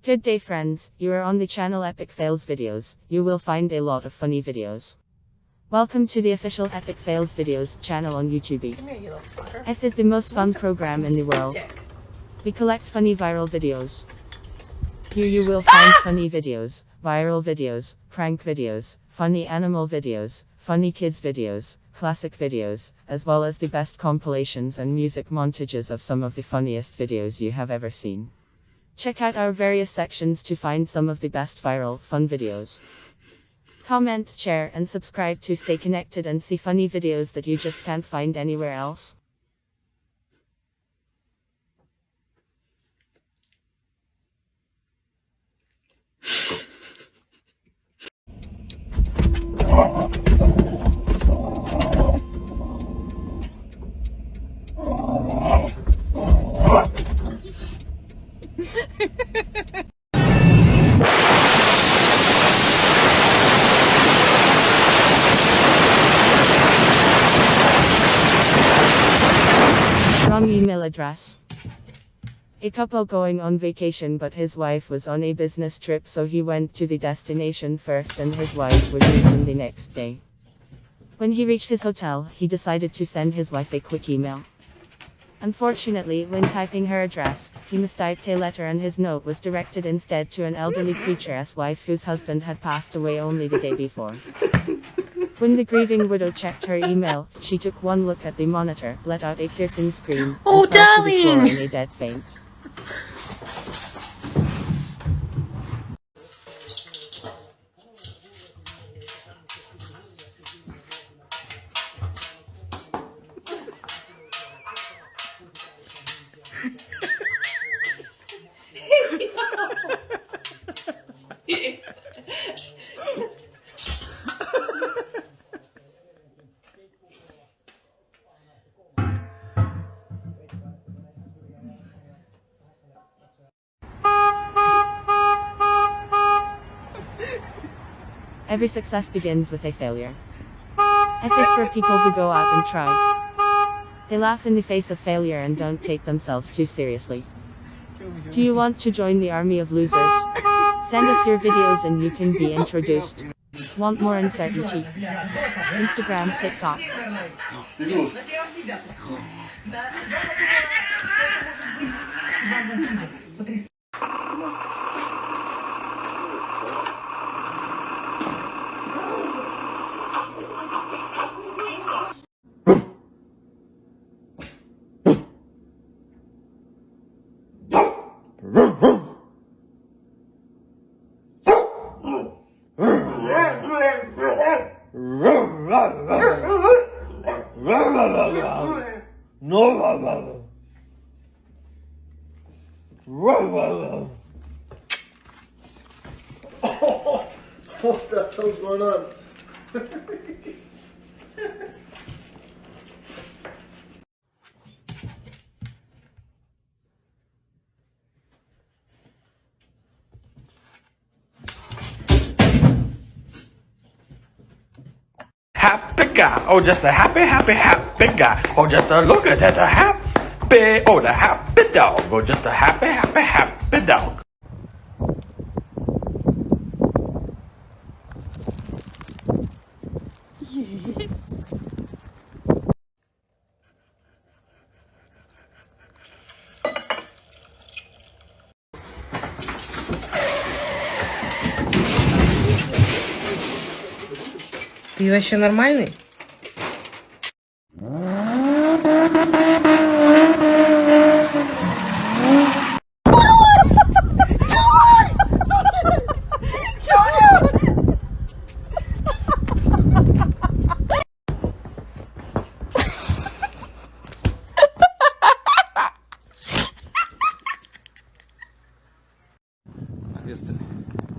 Good day friends, you are on the channel Epic Fails Videos. You will find a lot of funny videos. Welcome to the official Epic Fails Videos channel on YouTube. F is the most fun program in the world. We collect funny viral videos. Here you will find funny videos, viral videos, prank videos, funny animal videos, funny kids videos, classic videos, as well as the best compilations and music montages of some of the funniest videos you have ever seen. Check out our various sections to find some of the best viral, fun videos. Comment, share, and subscribe to stay connected and see funny videos that you just can't find anywhere else. Wrong email address. A couple going on vacation, but his wife was on a business trip, so he went to the destination first and his wife would meet him the next day. When he reached his hotel, he decided to send his wife a quick email. Unfortunately, when typing her address, he mistyped a letter and his note was directed instead to an elderly creature's wife whose husband had passed away only the day before. When the grieving widow checked her email, she took one look at the monitor, let out a piercing scream, and fell to the floor in a dead faint. Every success begins with a failure. F is for people who go out and try. They laugh in the face of failure and don't take themselves too seriously. Do you want to join the army of losers? Send us your videos and you can be introduced. Want more uncertainty? Instagram, TikTok. What the hell's going on? Happy guy, oh just a happy guy, oh just a look at that, a happy, oh the happy dog, oh just a happy dog. Yes. Ты вообще нормальный?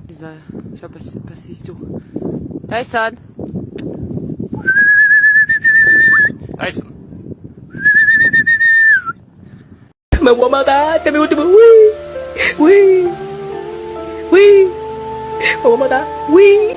Не знаю, сейчас посвистю. Тайсон! Tyson. Me voy a matar, te me último. Uy. Me voy a matar. Uy.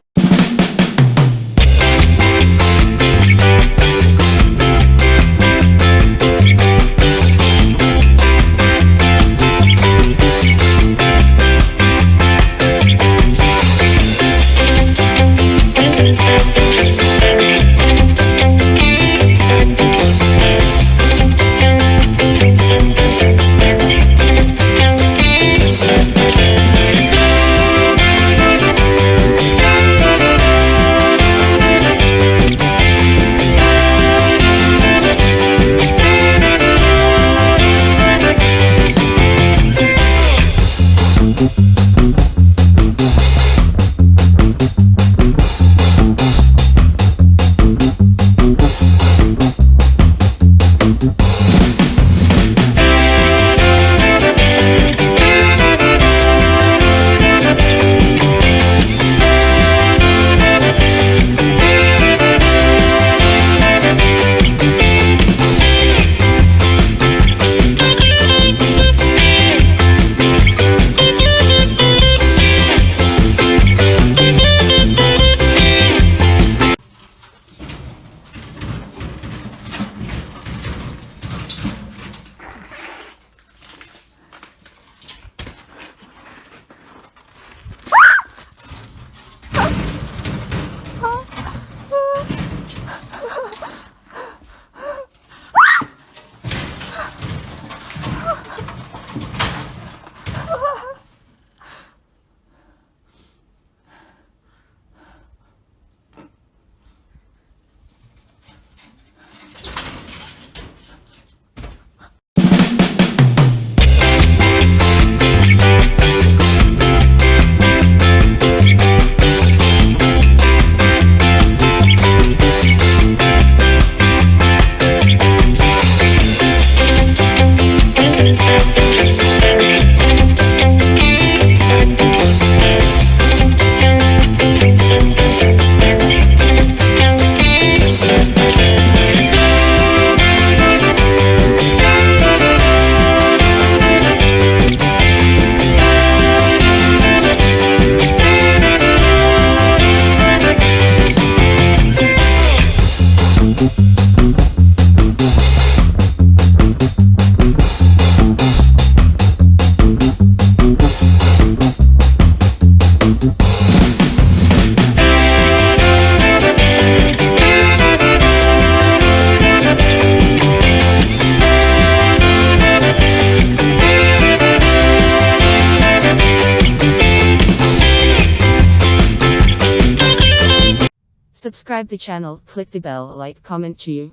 Subscribe the channel, click the bell, like, comment to you.